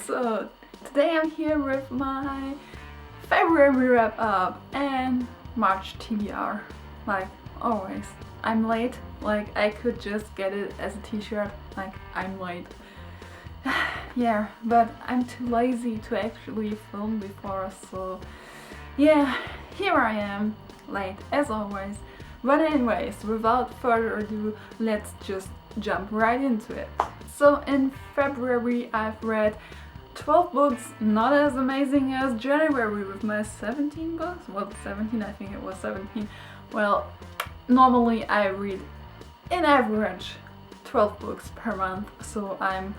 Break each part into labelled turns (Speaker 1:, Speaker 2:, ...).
Speaker 1: so today I'm here with my February wrap up and March TBR. Like always, I'm late, like I could just get it as a t-shirt, like I'm late. Yeah, but I'm too lazy to actually film before, so yeah, here I am, late as always. But anyways, without further ado, let's just jump right into it. So in February I've read 12 books, not as amazing as January with my 17 books. Well, 17, I think it was 17. Well, normally I read in average 12 books per month, so I'm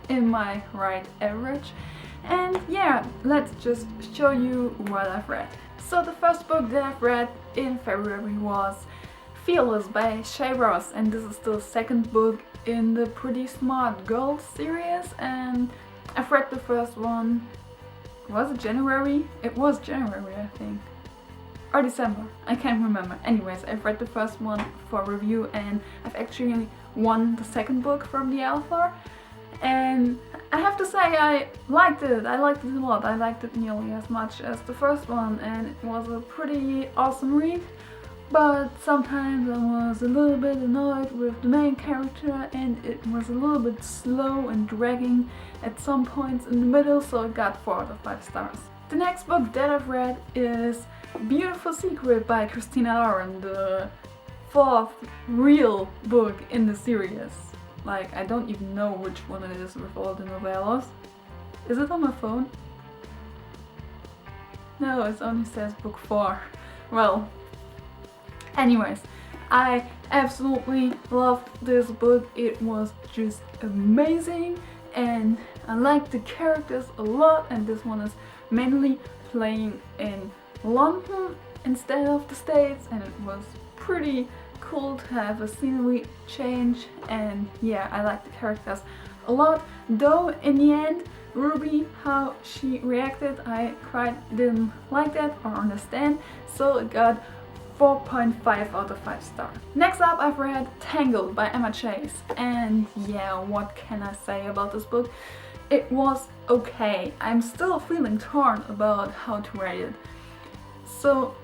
Speaker 1: in my right average. And yeah, let's just show you what I've read. So the first book that I've read in February was Fearless by Shay Ross, and this is the second book in the Pretty Smart Girls series, and I've read the first one, was it January? It was January, I think. Or December, I can't remember. Anyways, I've read the first one for review and I've actually won the second book from the author. And I have to say I liked it a lot. I liked it nearly as much as the first one, and it was a pretty awesome read. But sometimes I was a little bit annoyed with the main character and it was a little bit slow and dragging at some points in the middle, so it got 4 out of 5 stars. The next book that I've read is Beautiful Secret by Christina Lauren, the 4th real book in the series. Like, I don't even know which one it is with all the novellas. Is it on my phone? No, it only says book 4. Well, anyways, I absolutely loved this book. It was just amazing and I liked the characters a lot, and this one is mainly playing in London instead of the States, and it was pretty cool to have a scenery change. And yeah, I like the characters a lot, though in the end Ruby, how she reacted, I quite didn't like that or understand, so it got 4.5 out of 5 stars. Next up I've read Tangled by Emma Chase, and yeah, what can I say about this book? It was okay. I'm still feeling torn about how to rate it. So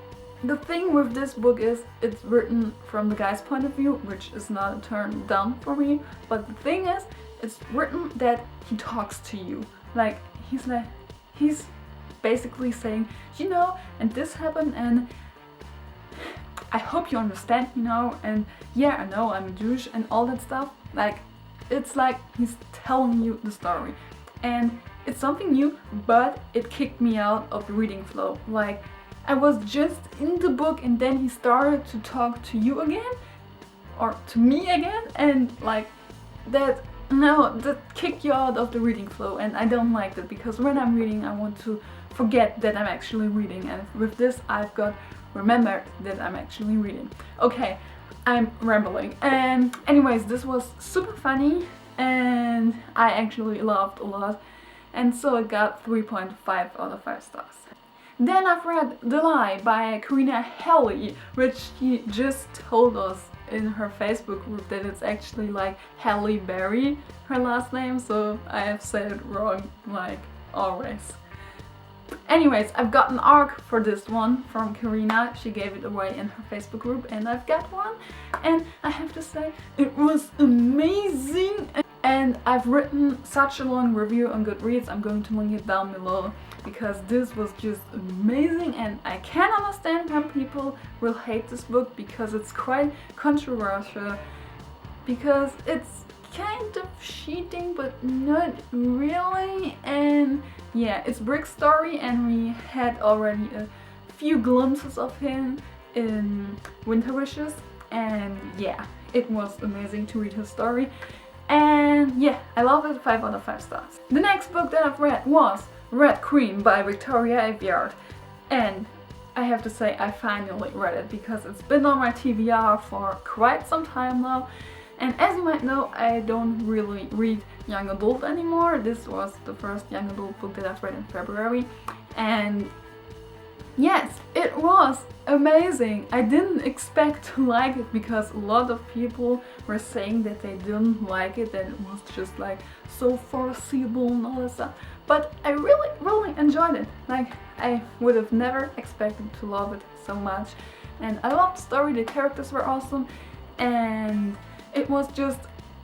Speaker 1: the thing with this book is it's written from the guy's point of view, which is not a turn down for me, but the thing is it's written that he talks to you. Like he's basically saying, you know, and this happened and I hope you understand, you know, and yeah, I know I'm a douche and all that stuff. Like, it's like he's telling you the story. And it's something new, but it kicked me out of the reading flow. Like, I was just in the book and then he started to talk to you again, or to me again, and like that kicked you out of the reading flow, and I don't like that, because when I'm reading I want to forget that I'm actually reading, and with this I've got remembered that I'm actually reading. Okay, I'm rambling. And anyways, this was super funny and I actually laughed a lot, and so it got 3.5 out of 5 stars. Then I've read The Lie by Karina Helly, which she just told us in her Facebook group that it's actually like Halle Berry, her last name, so I have said it wrong like always. Anyways, I've got an ARC for this one from Karina. She gave it away in her Facebook group and I've got one, and I have to say it was amazing. And I've written such a long review on Goodreads, I'm going to link it down below, because this was just amazing, and I can understand when people will hate this book because it's quite controversial, because it's kind of cheating but not really. And yeah, it's Brick's story, and we had already a few glimpses of him in Winter Wishes, and yeah, it was amazing to read his story. And yeah, I love it, 5 out of 5 stars. The next book that I've read was Red Queen by Victoria Aveyard, and I have to say I finally read it because it's been on my TBR for quite some time now. And as you might know, I don't really read young adult anymore. This was the first young adult book that I've read in February, and yes, it was amazing. I didn't expect to like it because a lot of people were saying that they didn't like it, that it was just like so foreseeable and all that stuff. But I really enjoyed it. Like, I would have never expected to love it so much. And I loved the story, the characters were awesome, and it was just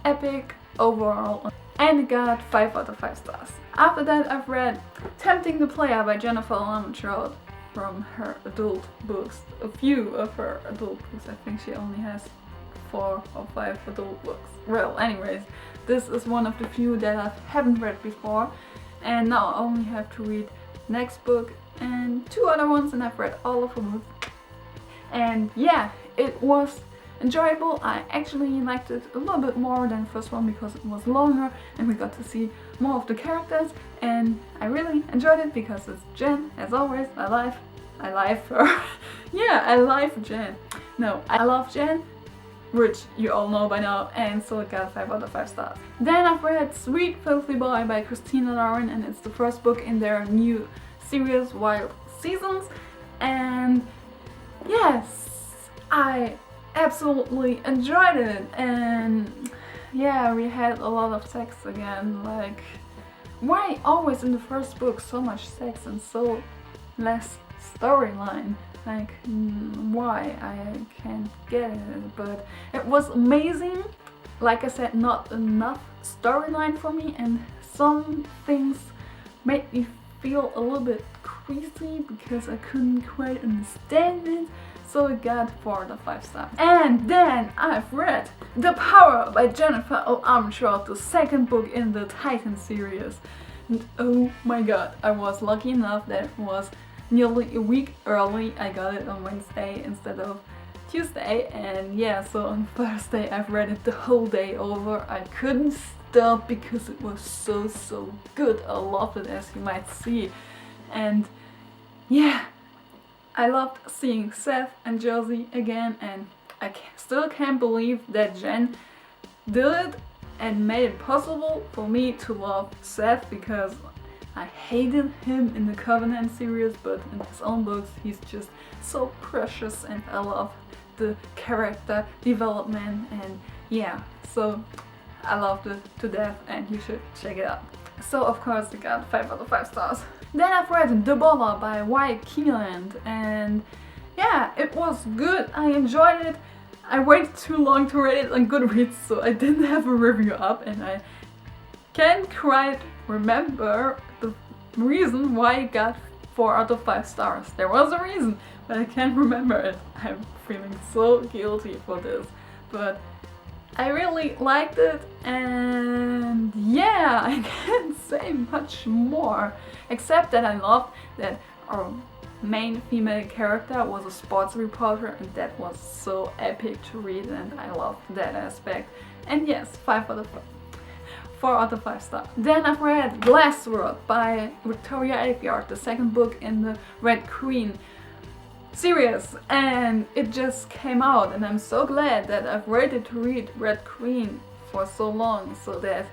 Speaker 1: epic overall. And it got 5 out of 5 stars. After that, I've read Tempting the Player by Jennifer Armentrout from her adult books. A few of her adult books. I think she only has 4 or 5 adult books. Well, anyways, this is one of the few that I haven't read before. And now I only have to read next book and 2 other ones, and I've read all of her books. And yeah, it was enjoyable. I actually liked it a little bit more than the first one because it was longer and we got to see more of the characters, and I really enjoyed it because it's Jen, as always. I love her. Yeah, I love Jen. No, I love Jen, which you all know by now, and so it got 5 out of 5 stars. Then I've read Sweet Filthy Boy by Christina Lauren, and it's the first book in their new series, Wild Seasons. And yes, I absolutely enjoyed it, and yeah, we had a lot of sex again. Like, why always in the first book so much sex and so less storyline? Like, why? I can't get it, but it was amazing. Like I said, not enough storyline for me, and some things made me feel a little bit queasy because I couldn't quite understand it. So it got 4 out of 5 stars. And then I've read The Power by Jennifer Armentrout, the second book in the Titan series. And oh my god, I was lucky enough that it was nearly a week early. I got it on Wednesday instead of Tuesday, and yeah, so on Thursday I've read it the whole day over. I couldn't stop because it was so good. I loved it, as you might see. And yeah, I loved seeing Seth and Josie again, and I still can't believe that Jen did it and made it possible for me to love Seth, because I hated him in the Covenant series, but in his own books he's just so precious, and I love the character development, and yeah, so I loved it to death, and you should check it out. So of course it got 5 out of 5 stars. Then I've read The Bother by Wyatt Keeland, and yeah, it was good. I enjoyed it. I waited too long to rate it on Goodreads, so I didn't have a review up, and I can't quite remember the reason why it got 4 out of 5 stars. There was a reason, but I can't remember it. I'm feeling so guilty for this, but I really liked it, and yeah, I can't say much more, except that I loved that our main female character was a sports reporter, and that was so epic to read, and I loved that aspect. And yes, 4 out of 5 stars. Then I've read Glassword by Victoria Aveyard, the second book in the Red Queen series, and it just came out, and I'm so glad that I've waited to read Red Queen for so long, so that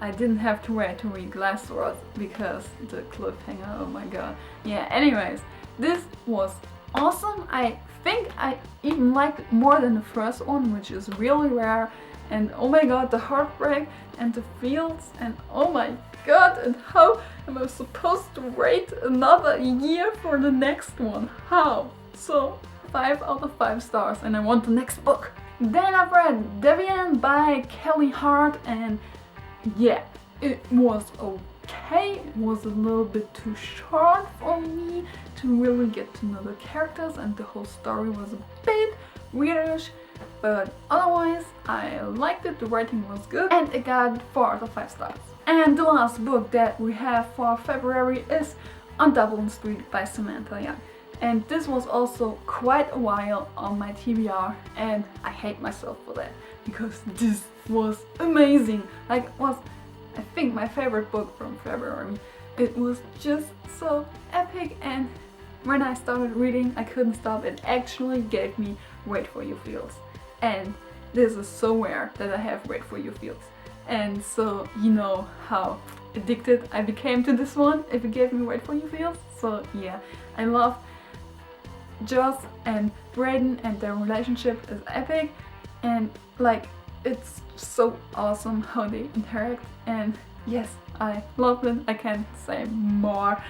Speaker 1: I didn't have to wait to read Glassword because the cliffhanger, oh my god. Yeah, anyways, this was awesome. I think I even liked it more than the first one, which is really rare. And oh my god, the heartbreak and the feels, and oh my god, and how am I supposed to wait another year for the next one? How? So 5 out of 5 stars, and I want the next book. Then I've read Deviant by Kelly Hart, and yeah, it was okay. It was a little bit too short for me to really get to know the characters, and the whole story was a bit weirdish, but otherwise I liked it. The writing was good, and it got 4 out of 5 stars. And the last book that we have for February is On Dublin Street by Samantha Young. And this was also quite a while on my TBR, and I hate myself for that, because this was amazing. Like, it was, I think, my favorite book from February. It was just so epic, and when I started reading, I couldn't stop. It actually gave me Wait For You feels. And this is so rare that I have Wait For You feels. And so you know how addicted I became to this one if it gave me Wait For You feels. So yeah, I love Joss and Brayden and their relationship is epic, and like it's so awesome how they interact, and yes, I love it. I can't say more.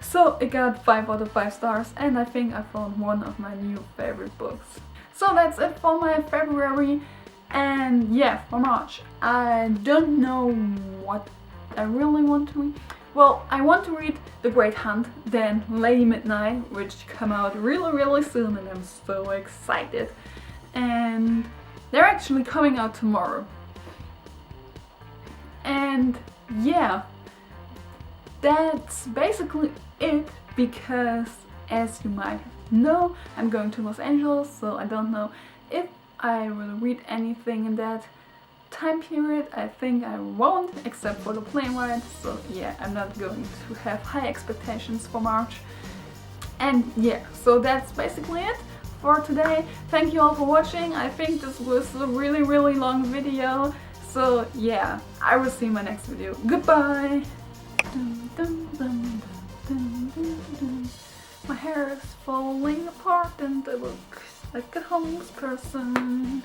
Speaker 1: So it got 5 out of 5 stars, and I think I found one of my new favorite books. So that's it for my February, and yeah, for March I don't know what I really want to read. Well, I want to read The Great Hunt, then Lady Midnight, which come out really soon, and I'm so excited. And they're actually coming out tomorrow. And yeah, that's basically it, because as you might know, I'm going to Los Angeles, so I don't know if I will read anything in that time period. I think I won't, except for the plane ride, so yeah, I'm not going to have high expectations for March. And yeah, so that's basically it for today. Thank you all for watching. I think this was a really long video, so yeah, I will see you in my next video. Goodbye! My hair is falling apart and I look like a homeless person.